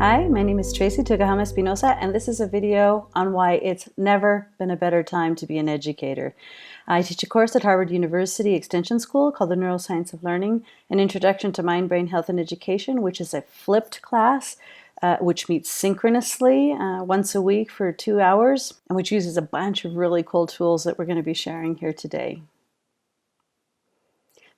Hi, my name is Tracy Tokuhama Espinosa, and this is a video on why it's never been a better time to be an educator. I teach a course at Harvard University Extension School called the Neuroscience of Learning, an Introduction to Mind, Brain, Health, and Education, which is a flipped class, which meets synchronously once a week for 2 hours, and which uses a bunch of really cool tools that we're going to be sharing here today.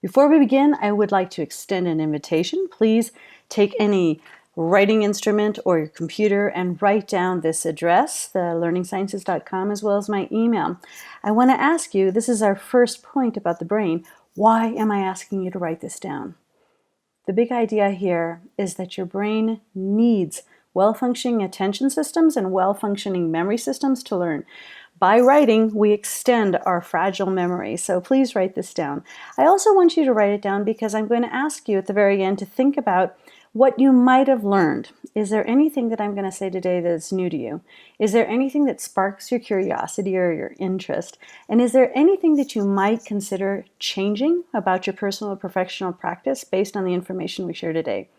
Before we begin, I would like to extend an invitation. Please take any writing instrument or your computer and write down this address, thelearningsciences.com, as well as my email. I want to ask you, this is our first point about the brain, why am I asking you to write this down? The big idea here is that your brain needs well-functioning attention systems and well-functioning memory systems to learn. By writing, we extend our fragile memory, so please write this down. I also want you to write it down because I'm going to ask you at the very end to think about what you might have learned. Is there anything that I'm going to say today that's new to you? Is there anything that sparks your curiosity or your interest? And is there anything that you might consider changing about your personal or professional practice based on the information we share today?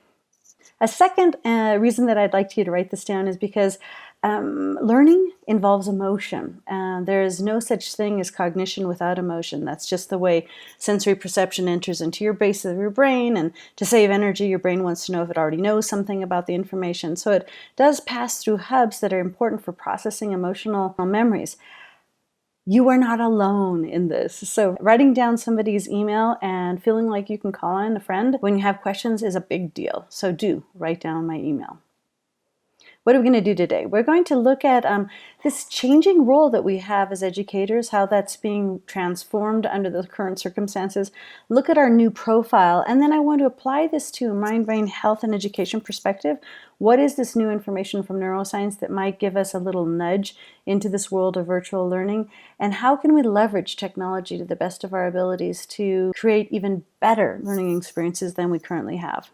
A second reason that I'd like you to write this down is because learning involves emotion. There is no such thing as cognition without emotion. That's just the way sensory perception enters into your base of your brain, and to save energy, your brain wants to know if it already knows something about the information. So it does pass through hubs that are important for processing emotional memories. You are not alone in this. So writing down somebody's email and feeling like you can call in a friend when you have questions is a big deal. So do write down my email. What are we going to do today? We're going to look at this changing role that we have as educators, how that's being transformed under the current circumstances, look at our new profile, and then I want to apply this to a mind, brain, health, and education perspective. What is this new information from neuroscience that might give us a little nudge into this world of virtual learning? And how can we leverage technology to the best of our abilities to create even better learning experiences than we currently have?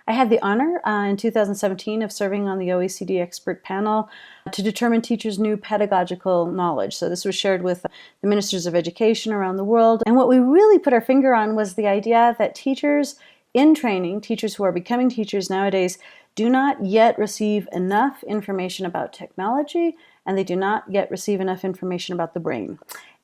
I had the honor in 2017 of serving on the OECD expert panel to determine teachers' new pedagogical knowledge. So this was shared with the ministers of education around the world. And what we really put our finger on was the idea that teachers in training, teachers who are becoming teachers nowadays, do not yet receive enough information about technology, and they do not yet receive enough information about the brain.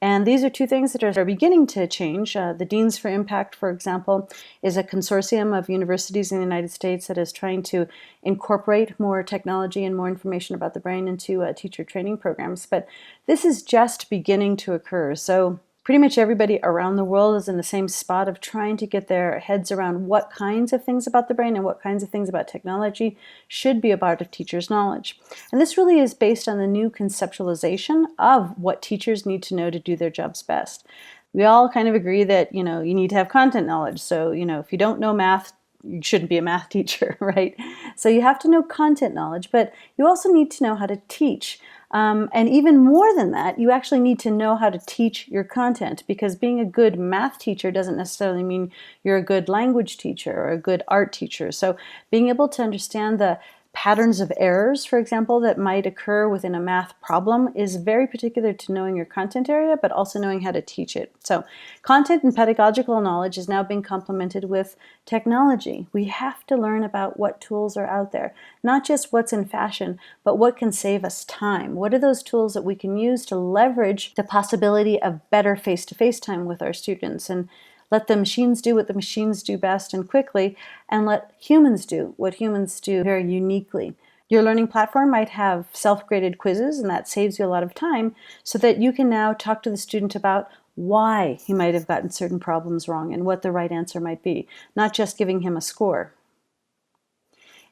And these are two things that are beginning to change. The Deans for Impact, for example, is a consortium of universities in the United States that is trying to incorporate more technology and more information about the brain into teacher training programs. But this is just beginning to occur. So pretty much everybody around the world is in the same spot of trying to get their heads around what kinds of things about the brain and what kinds of things about technology should be a part of teachers' knowledge. And this really is based on the new conceptualization of what teachers need to know to do their jobs best. We all kind of agree that, you need to have content knowledge. So, if you don't know math, you shouldn't be a math teacher, right? So you have to know content knowledge, but you also need to know how to teach. And even more than that, you actually need to know how to teach your content, because being a good math teacher doesn't necessarily mean you're a good language teacher or a good art teacher. So being able to understand the patterns of errors, for example, that might occur within a math problem is very particular to knowing your content area, but also knowing how to teach it. So content and pedagogical knowledge is now being complemented with technology. We have to learn about what tools are out there, not just what's in fashion, but what can save us time. What are those tools that we can use to leverage the possibility of better face-to-face time with our students, and let the machines do what the machines do best and quickly, and let humans do what humans do very uniquely. Your learning platform might have self-graded quizzes, and that saves you a lot of time, so that you can now talk to the student about why he might have gotten certain problems wrong and what the right answer might be, not just giving him a score.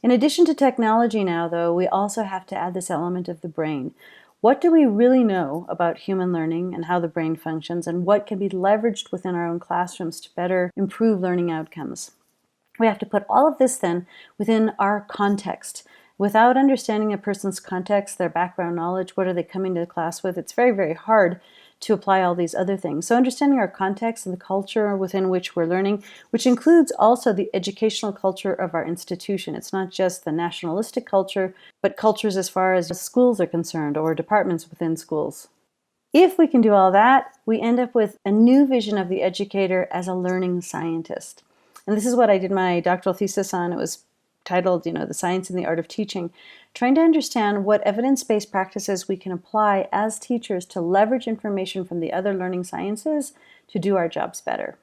In addition to technology now, though, we also have to add this element of the brain. What do we really know about human learning and how the brain functions, and what can be leveraged within our own classrooms to better improve learning outcomes? We have to put all of this then within our context. Without understanding a person's context, their background knowledge, what are they coming to the class with, it's very, very hard to apply all these other things. So understanding our context and the culture within which we're learning, which includes also the educational culture of our institution. It's not just the nationalistic culture, but cultures as far as schools are concerned or departments within schools. If we can do all that, we end up with a new vision of the educator as a learning scientist. And this is what I did my doctoral thesis on. It was titled, The Science and the Art of Teaching, trying to understand what evidence-based practices we can apply as teachers to leverage information from the other learning sciences to do our jobs better.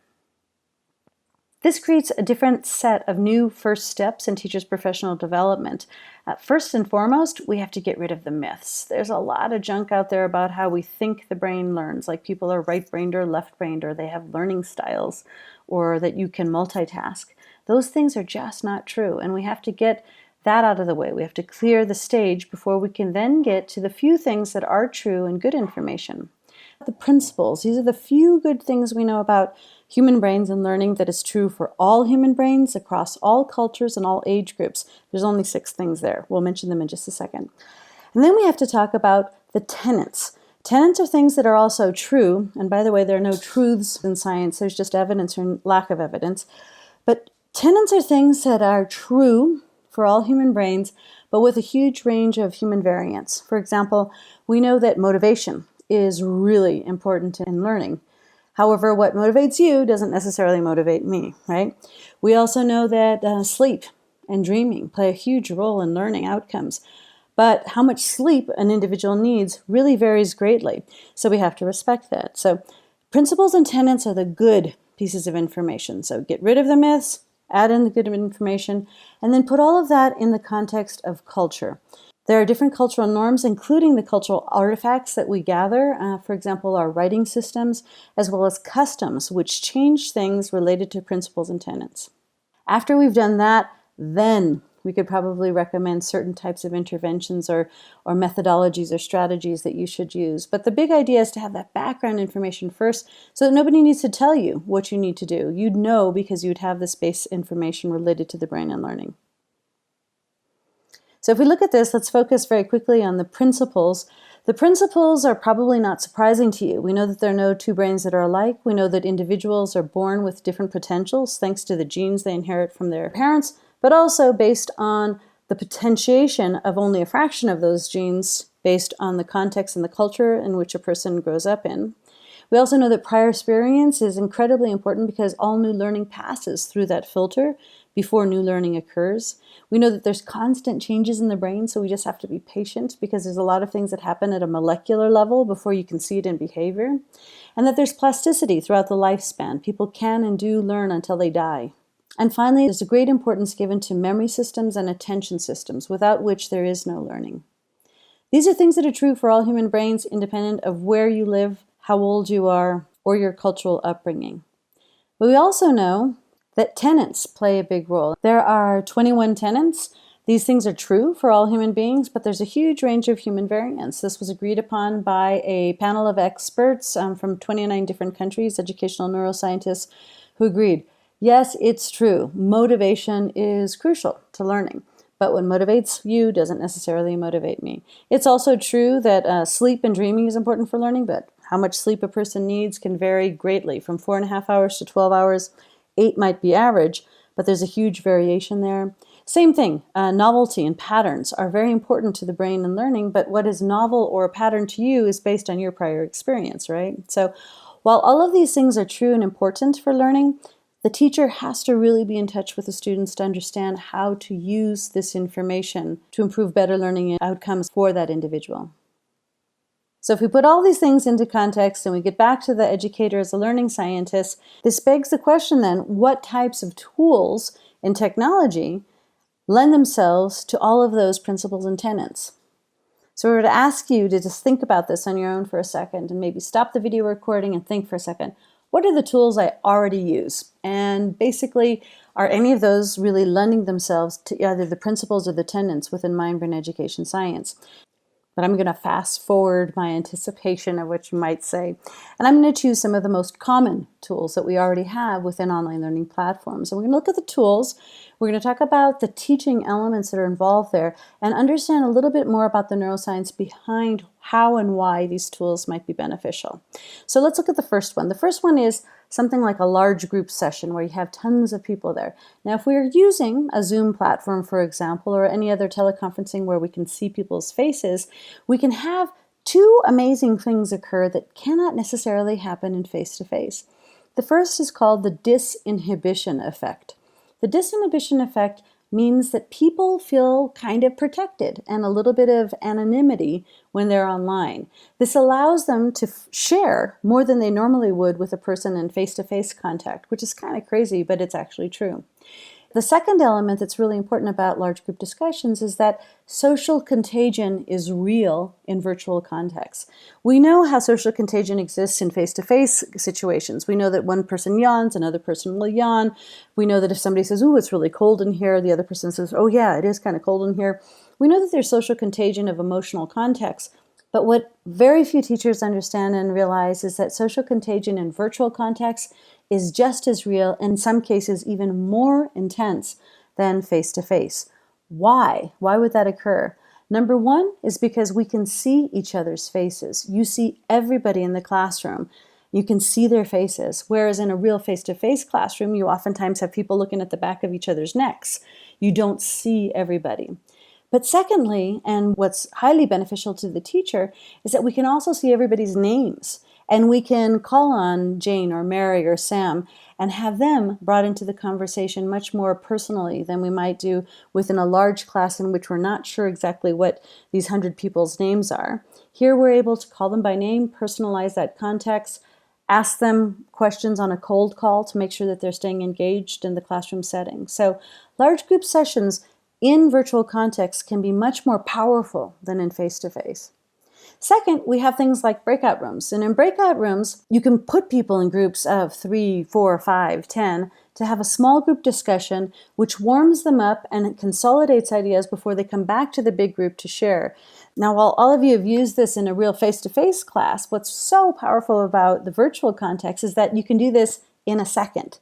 This creates a different set of new first steps in teachers' professional development. First and foremost, we have to get rid of the myths. There's a lot of junk out there about how we think the brain learns, like people are right-brained or left-brained, or they have learning styles, or that you can multitask. Those things are just not true, and we have to get that out of the way. We have to clear the stage before we can then get to the few things that are true and good information. The principles, these are the few good things we know about human brains and learning that is true for all human brains across all cultures and all age groups. There's only 6 things there. We'll mention them in just a second. And then we have to talk about the tenets. Tenets are things that are also true, and by the way, there are no truths in science, there's just evidence or lack of evidence. But tenets are things that are true for all human brains, but with a huge range of human variance. For example, we know that motivation is really important in learning. However, what motivates you doesn't necessarily motivate me, right? We also know that sleep and dreaming play a huge role in learning outcomes. But how much sleep an individual needs really varies greatly, so we have to respect that. So principles and tenets are the good pieces of information. So get rid of the myths, add in the good information, and then put all of that in the context of culture. There are different cultural norms, including the cultural artifacts that we gather, for example, our writing systems, as well as customs, which change things related to principles and tenets. After we've done that, then we could probably recommend certain types of interventions or methodologies or strategies that you should use. But the big idea is to have that background information first so that nobody needs to tell you what you need to do. You'd know because you'd have this base information related to the brain and learning. So if we look at this, let's focus very quickly on the principles. The principles are probably not surprising to you. We know that there are no 2 brains that are alike. We know that individuals are born with different potentials thanks to the genes they inherit from their parents, but also based on the potentiation of only a fraction of those genes based on the context and the culture in which a person grows up in. We also know that prior experience is incredibly important because all new learning passes through that filter before new learning occurs. We know that there's constant changes in the brain, so we just have to be patient because there's a lot of things that happen at a molecular level before you can see it in behavior. And that there's plasticity throughout the lifespan. People can and do learn until they die. And finally, there's a great importance given to memory systems and attention systems, without which there is no learning. These are things that are true for all human brains, independent of where you live, how old you are, or your cultural upbringing. But we also know that tenets play a big role. There are 21 tenets. These things are true for all human beings, but there's a huge range of human variance. This was agreed upon by a panel of experts from 29 different countries, educational neuroscientists, who agreed, yes, it's true. Motivation is crucial to learning. But what motivates you doesn't necessarily motivate me. It's also true that sleep and dreaming is important for learning, but how much sleep a person needs can vary greatly, from 4.5 hours to 12 hours. 8 might be average, but there's a huge variation there. Same thing, novelty and patterns are very important to the brain and learning, but what is novel or a pattern to you is based on your prior experience, right? So while all of these things are true and important for learning, the teacher has to really be in touch with the students to understand how to use this information to improve better learning outcomes for that individual. So if we put all these things into context and we get back to the educator as a learning scientist, this begs the question then, what types of tools in technology lend themselves to all of those principles and tenets? So we're to ask you to just think about this on your own for a second and maybe stop the video recording and think for a second. What are the tools I already use? And basically, are any of those really lending themselves to either the principles or the tenets within mind-brain education science? But I'm going to fast forward my anticipation of what you might say. And I'm going to choose some of the most common tools that we already have within online learning platforms. And we're going to look at the tools. We're going to talk about the teaching elements that are involved there and understand a little bit more about the neuroscience behind how and why these tools might be beneficial. So let's look at the first one. The first one is something like a large group session where you have tons of people there. Now, if we're using a Zoom platform, for example, or any other teleconferencing where we can see people's faces, we can have 2 amazing things occur that cannot necessarily happen in face-to-face. The first is called the disinhibition effect. The disinhibition effect means that people feel kind of protected and a little bit of anonymity when they're online. This allows them to share more than they normally would with a person in face-to-face contact, which is kind of crazy, but it's actually true. The second element that's really important about large group discussions is that social contagion is real in virtual contexts. We know how social contagion exists in face-to-face situations. We know that one person yawns, another person will yawn. We know that if somebody says, "Ooh, it's really cold in here," the other person says, "Oh yeah, it is kind of cold in here." We know that there's social contagion of emotional context. But what very few teachers understand and realize is that social contagion in virtual contexts is just as real, in some cases even more intense than face-to-face. Why? Why would that occur? Number one is because we can see each other's faces. You see everybody in the classroom. You can see their faces. Whereas in a real face-to-face classroom, you oftentimes have people looking at the back of each other's necks. You don't see everybody. But secondly, and what's highly beneficial to the teacher, is that we can also see everybody's names. And we can call on Jane or Mary or Sam and have them brought into the conversation much more personally than we might do within a large class in which we're not sure exactly what these 100 people's names are. Here we're able to call them by name, personalize that context, ask them questions on a cold call to make sure that they're staying engaged in the classroom setting. So large group sessions in virtual contexts can be much more powerful than in face-to-face. Second, we have things like breakout rooms. And in breakout rooms, you can put people in groups of 3, 4, 5, 10 to have a small group discussion which warms them up and consolidates ideas before they come back to the big group to share. Now, while all of you have used this in a real face-to-face class, what's so powerful about the virtual context is that you can do this in a second.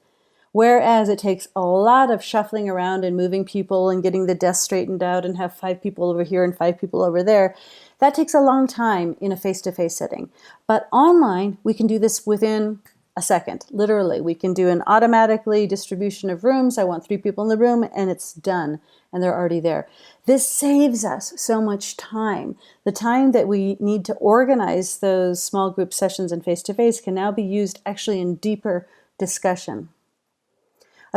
Whereas it takes a lot of shuffling around and moving people and getting the desk straightened out and have 5 people over here and 5 people over there, that takes a long time in a face-to-face setting. But online, we can do this within a second, literally. We can do an automatically distribution of rooms. I want 3 people in the room, and it's done, and they're already there. This saves us so much time. The time that we need to organize those small group sessions in face-to-face can now be used actually in deeper discussion.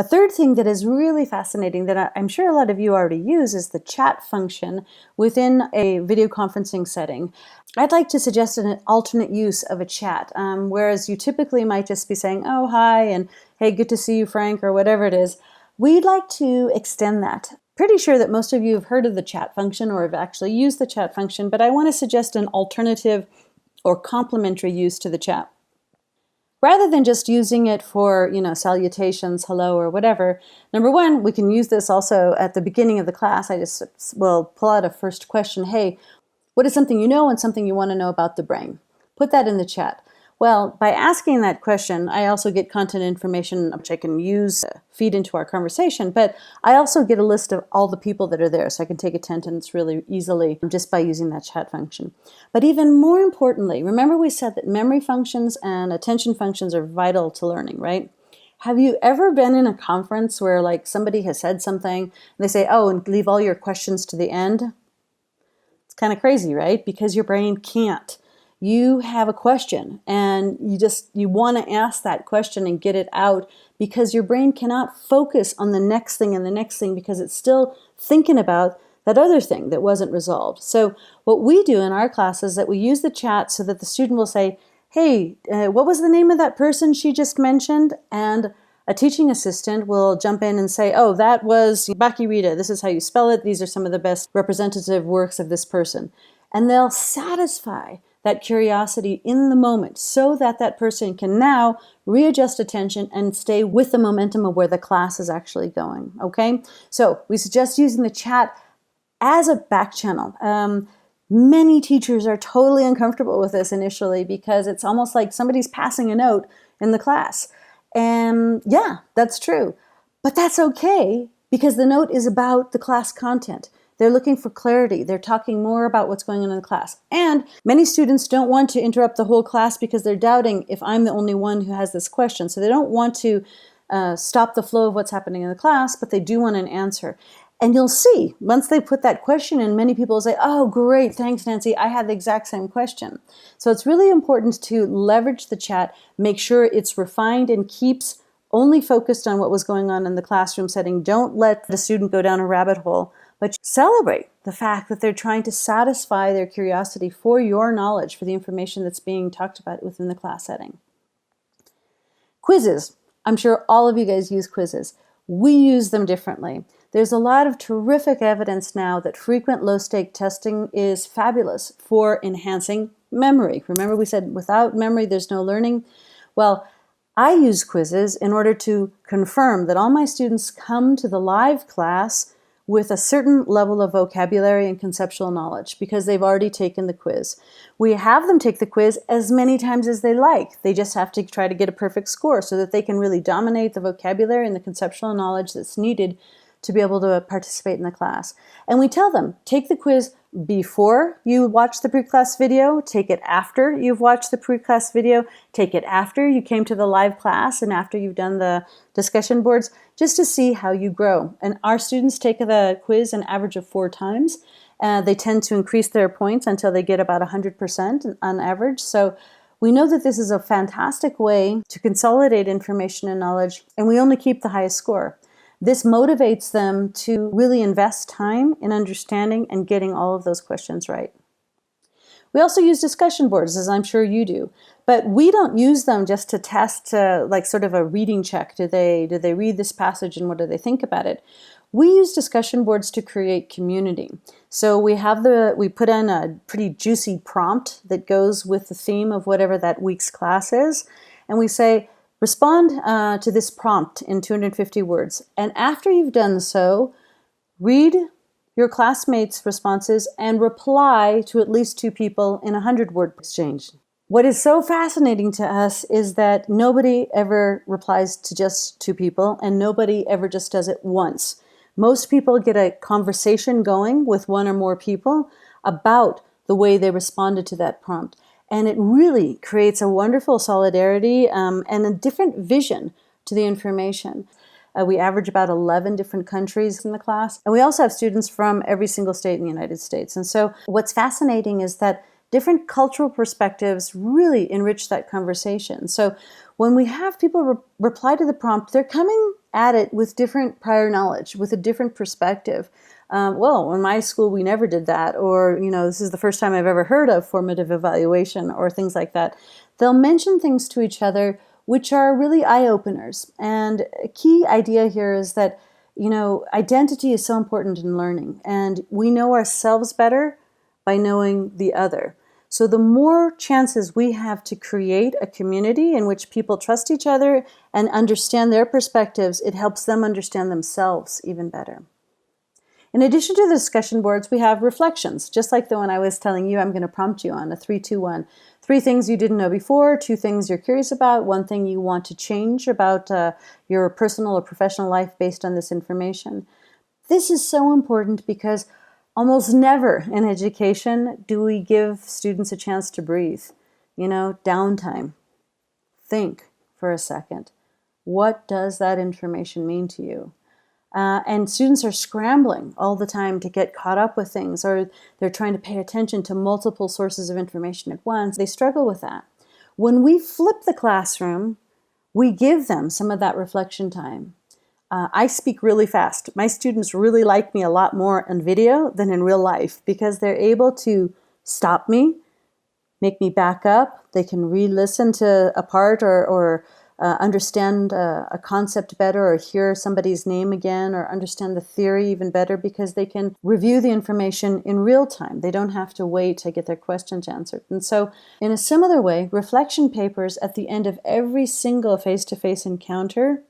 A third thing that is really fascinating that I'm sure a lot of you already use is the chat function within a video conferencing setting. I'd like to suggest an alternate use of a chat, whereas you typically might just be saying, "Oh, hi," and "Hey, good to see you, Frank," or whatever it is. We'd like to extend that. Pretty sure that most of you have heard of the chat function or have actually used the chat function, but I want to suggest an alternative or complementary use to the chat. Rather than just using it for, salutations, hello, or whatever, number one, we can use this also at the beginning of the class. I just will pull out a first question. Hey, what is something you know and something you want to know about the brain? Put that in the chat. Well, by asking that question, I also get content information which I can use to feed into our conversation, but I also get a list of all the people that are there, so I can take attendance really easily just by using that chat function. But even more importantly, remember we said that memory functions and attention functions are vital to learning, right? Have you ever been in a conference where somebody has said something and they say, "Oh, and leave all your questions to the end"? It's kind of crazy, right? Because your brain can't. You have a question and you want to ask that question and get it out because your brain cannot focus on the next thing and the next thing because it's still thinking about that other thing that wasn't resolved. So what we do in our class is that we use the chat so that the student will say, "Hey, what was the name of that person she just mentioned?" And a teaching assistant will jump in and say, "Oh, that was Bhakti-Rita. This is how you spell it. These are some of the best representative works of this person." And they'll satisfy that curiosity in the moment so that that person can now readjust attention and stay with the momentum of where the class is actually going, okay? So we suggest using the chat as a back channel. Many teachers are totally uncomfortable with this initially because it's almost like somebody's passing a note in the class. And yeah, that's true. But that's okay because the note is about the class content. They're looking for clarity. They're talking more about what's going on in the class. And many students don't want to interrupt the whole class because they're doubting if I'm the only one who has this question. So they don't want to stop the flow of what's happening in the class, but they do want an answer. And you'll see, once they put that question in, many people will say, "Oh, great, thanks, Nancy. I had the exact same question." So it's really important to leverage the chat, make sure it's refined and keeps only focused on what was going on in the classroom setting. Don't let the student go down a rabbit hole, but celebrate the fact that they're trying to satisfy their curiosity for your knowledge, for the information that's being talked about within the class setting. Quizzes. I'm sure all of you guys use quizzes. We use them differently. There's a lot of terrific evidence now that frequent low-stake testing is fabulous for enhancing memory. Remember we said without memory there's no learning? Well, I use quizzes in order to confirm that all my students come to the live class with a certain level of vocabulary and conceptual knowledge because they've already taken the quiz. We have them take the quiz as many times as they like. They just have to try to get a perfect score so that they can really dominate the vocabulary and the conceptual knowledge that's needed to be able to participate in the class. And we tell them, take the quiz before you watch the pre-class video, take it after you've watched the pre-class video, take it after you came to the live class and after you've done the discussion boards, just to see how you grow. And our students take the quiz an average of 4 times. They tend to increase their points until they get about 100% on average. So we know that this is a fantastic way to consolidate information and knowledge, and we only keep the highest score. This motivates them to really invest time in understanding and getting all of those questions right. We also use discussion boards, as I'm sure you do, but we don't use them just to test like sort of a reading check. Do they read this passage and what do they think about it? We use discussion boards to create community. So we put in a pretty juicy prompt that goes with the theme of whatever that week's class is, and we say, respond to this prompt in 250 words. And after you've done so, read your classmates' responses and reply to at least 2 people in a 100-word exchange. What is so fascinating to us is that nobody ever replies to just 2 people, and nobody ever just does it once. Most people get a conversation going with 1 or more people about the way they responded to that prompt. And it really creates a wonderful solidarity and a different vision to the information. We average about 11 different countries in the class. And we also have students from every single state in the United States. And so what's fascinating is that different cultural perspectives really enrich that conversation. So when we have people reply to the prompt, they're coming at it with different prior knowledge, with a different perspective. Well, in my school, we never did that, or, this is the first time I've ever heard of formative evaluation, or things like that. They'll mention things to each other which are really eye-openers. And a key idea here is that, identity is so important in learning, and we know ourselves better by knowing the other. So the more chances we have to create a community in which people trust each other and understand their perspectives, it helps them understand themselves even better. In addition to the discussion boards, we have reflections, just like the one I was telling you I'm going to prompt you on, a 3-2-1. 3 things you didn't know before, 2 things you're curious about, 1 thing you want to change about your personal or professional life based on this information. This is so important because almost never in education do we give students a chance to breathe. Downtime. Think for a second. What does that information mean to you? And students are scrambling all the time to get caught up with things, or they're trying to pay attention to multiple sources of information at once. They struggle with that. When we flip the classroom, we give them some of that reflection time. I speak really fast. My students really like me a lot more in video than in real life because they're able to stop me, make me back up. They can re-listen to a part or understand a concept better, or hear somebody's name again, or understand the theory even better because they can review the information in real time. They don't have to wait to get their questions answered. And so in a similar way, reflection papers at the end of every single face-to-face encounter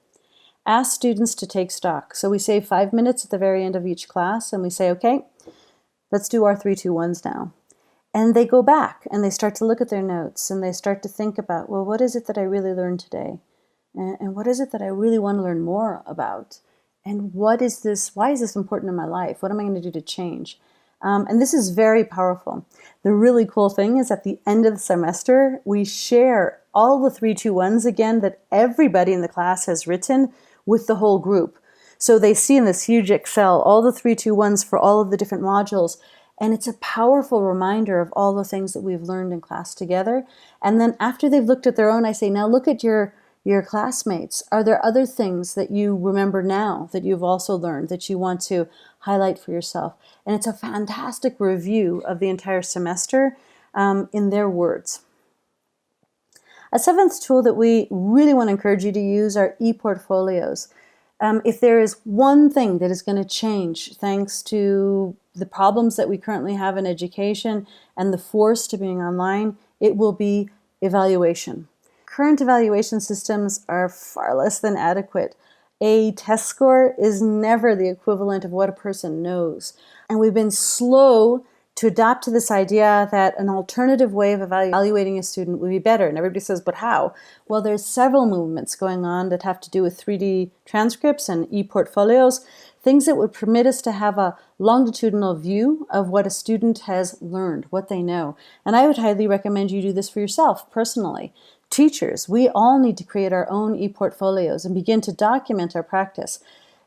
ask students to take stock. So we say 5 minutes at the very end of each class, and we say, okay, let's do our 3-2-1s now. And they go back and they start to look at their notes and they start to think about, well, what is it that I really learned today? And what is it that I really want to learn more about? And why is this important in my life? What am I going to do to change? And this is very powerful. The really cool thing is at the end of the semester, we share all the 3-2-1s again that everybody in the class has written with the whole group. So they see in this huge Excel all the 3-2-1s for all of the different modules. And it's a powerful reminder of all the things that we've learned in class together. And then after they've looked at their own, I say, now look at your your classmates? Are there other things that you remember now that you've also learned that you want to highlight for yourself? And it's a fantastic review of the entire semester in their words. A seventh tool that we really want to encourage you to use are e-portfolios. If there is one thing that is going to change thanks to the problems that we currently have in education and the force to being online, it will be evaluation. Current evaluation systems are far less than adequate. A test score is never the equivalent of what a person knows. And we've been slow to adapt to this idea that an alternative way of evaluating a student would be better. And everybody says, but how? Well, there's several movements going on that have to do with 3D transcripts and e-portfolios, things that would permit us to have a longitudinal view of what a student has learned, what they know. And I would highly recommend you do this for yourself personally. Teachers, we all need to create our own e-portfolios and begin to document our practice.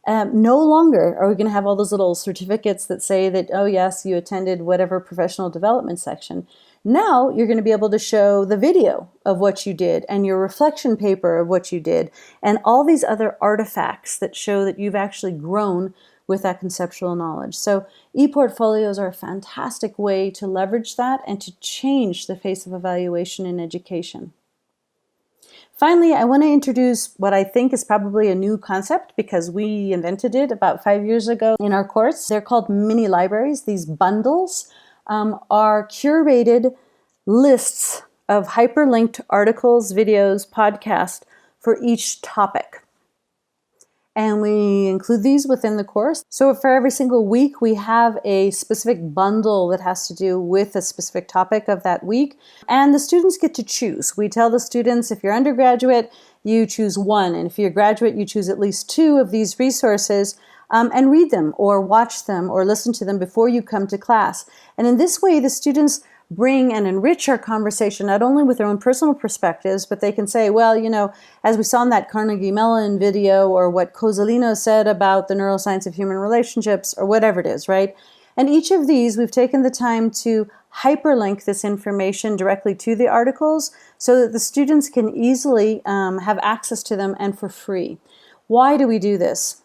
No longer are we going to have all those little certificates that say that, oh yes, you attended whatever professional development section. Now you're going to be able to show the video of what you did and your reflection paper of what you did and all these other artifacts that show that you've actually grown with that conceptual knowledge. So e-portfolios are a fantastic way to leverage that and to change the face of evaluation in education. Finally, I want to introduce what I think is probably a new concept because we invented it about 5 years ago in our course. They're called mini libraries. These bundles are curated lists of hyperlinked articles, videos, podcasts for each topic. And we include these within the course. So for every single week, we have a specific bundle that has to do with a specific topic of that week. And the students get to choose. We tell the students, if you're undergraduate, you choose one. And if you're graduate, you choose at least two of these resources and read them or watch them or listen to them before you come to class. And in this way, the students bring and enrich our conversation not only with their own personal perspectives, but they can say, well, you know, as we saw in that Carnegie Mellon video or what Cozzolino said about the neuroscience of human relationships or whatever it is, right? And each of these, we've taken the time to hyperlink this information directly to the articles so that the students can easily have access to them and for free. Why do we do this?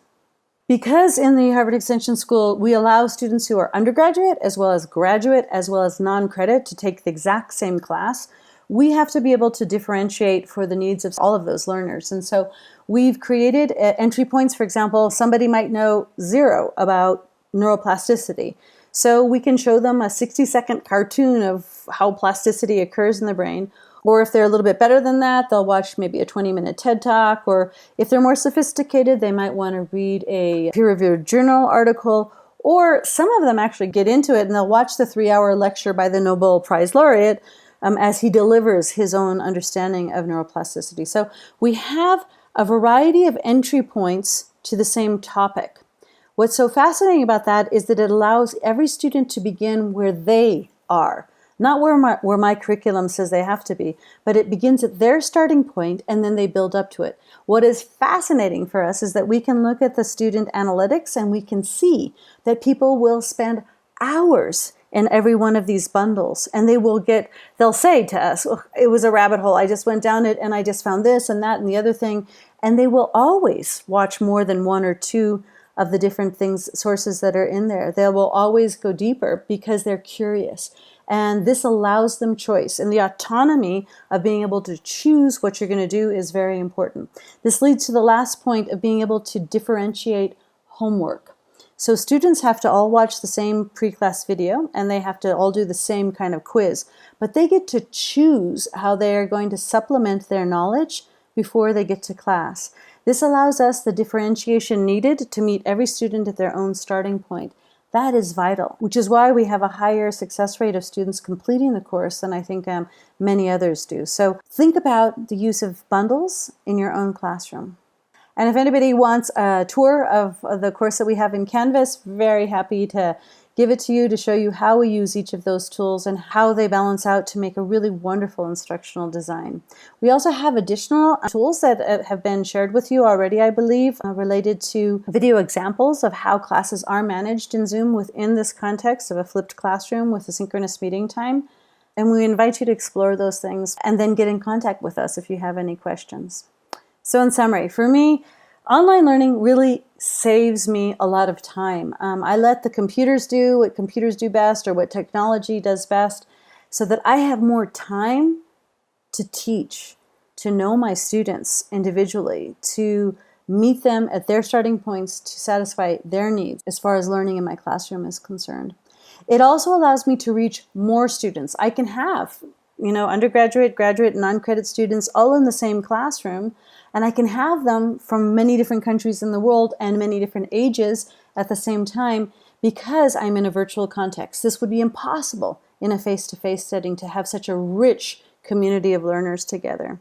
Because in the Harvard Extension School, we allow students who are undergraduate as well as graduate as well as non-credit to take the exact same class. We have to be able to differentiate for the needs of all of those learners. And so we've created entry points. For example, somebody might know zero about neuroplasticity. So we can show them a 60-second cartoon of how plasticity occurs in the brain. Or if they're a little bit better than that, they'll watch maybe a 20-minute TED Talk. Or if they're more sophisticated, they might want to read a peer-reviewed journal article. Or some of them actually get into it and they'll watch the 3-hour lecture by the Nobel Prize laureate as he delivers his own understanding of neuroplasticity. So we have a variety of entry points to the same topic. What's so fascinating about that is that it allows every student to begin where they are. Not where my curriculum says they have to be, but it begins at their starting point and then they build up to it. What is fascinating for us is that we can look at the student analytics and we can see that people will spend hours in every one of these bundles and they'll say to us, oh, it was a rabbit hole. I just went down it and I just found this and that and the other thing. And they will always watch more than one or two of the different sources that are in there. They will always go deeper because they're curious. And this allows them choice. And the autonomy of being able to choose what you're going to do is very important. This leads to the last point of being able to differentiate homework. So students have to all watch the same pre-class video and they have to all do the same kind of quiz. But they get to choose how they are going to supplement their knowledge before they get to class. This allows us the differentiation needed to meet every student at their own starting point. That is vital, which is why we have a higher success rate of students completing the course than I think many others do. So think about the use of bundles in your own classroom. And if anybody wants a tour of the course that we have in Canvas, very happy to give it to you to show you how we use each of those tools and how they balance out to make a really wonderful instructional design. We also have additional tools that have been shared with you already, I believe, related to video examples of how classes are managed in Zoom within this context of a flipped classroom with a synchronous meeting time. And we invite you to explore those things and then get in contact with us if you have any questions. So in summary, for me, online learning really saves me a lot of time. I let the computers do what computers do best or what technology does best so that I have more time to teach, to know my students individually, to meet them at their starting points to satisfy their needs as far as learning in my classroom is concerned. It also allows me to reach more students. I can have, undergraduate, graduate, and non-credit students all in the same classroom, and I can have them from many different countries in the world and many different ages at the same time because I'm in a virtual context. This would be impossible in a face-to-face setting to have such a rich community of learners together.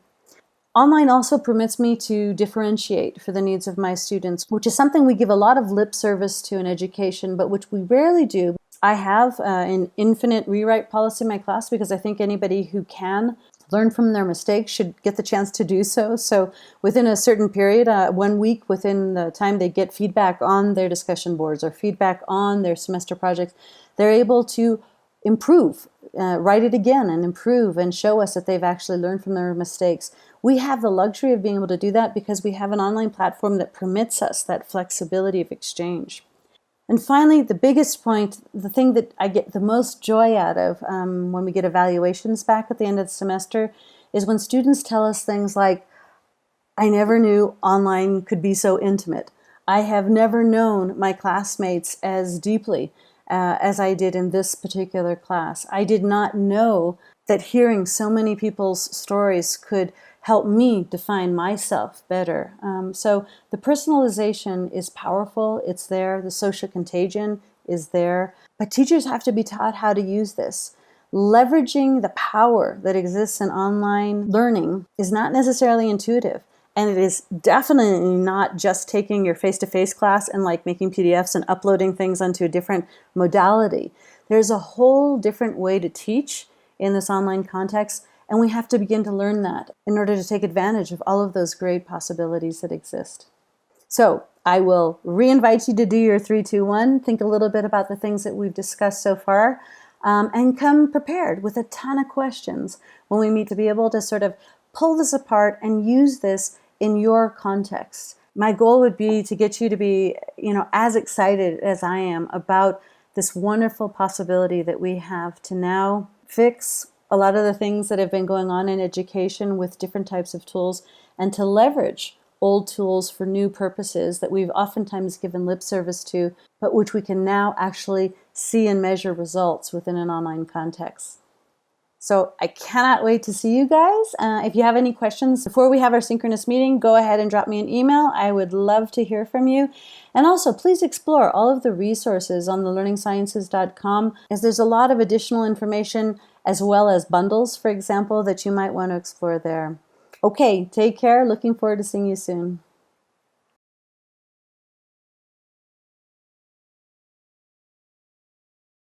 Online also permits me to differentiate for the needs of my students, which is something we give a lot of lip service to in education, but which we rarely do. I have an infinite rewrite policy in my class because I think anybody who can learn from their mistakes should get the chance to do so. So within a certain period, 1 week within the time they get feedback on their discussion boards or feedback on their semester projects, they're able to improve, write it again and improve and show us that they've actually learned from their mistakes. We have the luxury of being able to do that because we have an online platform that permits us that flexibility of exchange. And finally, the biggest point, the thing that I get the most joy out of when we get evaluations back at the end of the semester is when students tell us things like, I never knew online could be so intimate. I have never known my classmates as deeply as I did in this particular class. I did not know that hearing so many people's stories could help me define myself better. So the personalization is powerful, it's there, the social contagion is there, but teachers have to be taught how to use this. Leveraging the power that exists in online learning is not necessarily intuitive. And it is definitely not just taking your face-to-face class and like making PDFs and uploading things onto a different modality. There's a whole different way to teach in this online context, and we have to begin to learn that in order to take advantage of all of those great possibilities that exist. So I will re-invite you to do your 3-2-1, think a little bit about the things that we've discussed so far, and come prepared with a ton of questions when we meet to be able to sort of pull this apart and use this in your context. My goal would be to get you to be, as excited as I am about this wonderful possibility that we have to now fix a lot of the things that have been going on in education with different types of tools and to leverage old tools for new purposes that we've oftentimes given lip service to, but which we can now actually see and measure results within an online context. So I cannot wait to see you guys. If you have any questions before we have our synchronous meeting, go ahead and drop me an email. I would love to hear from you. And also, please explore all of the resources on the learningsciences.com, as there's a lot of additional information as well as bundles, for example, that you might want to explore there. Okay, take care. Looking forward to seeing you soon.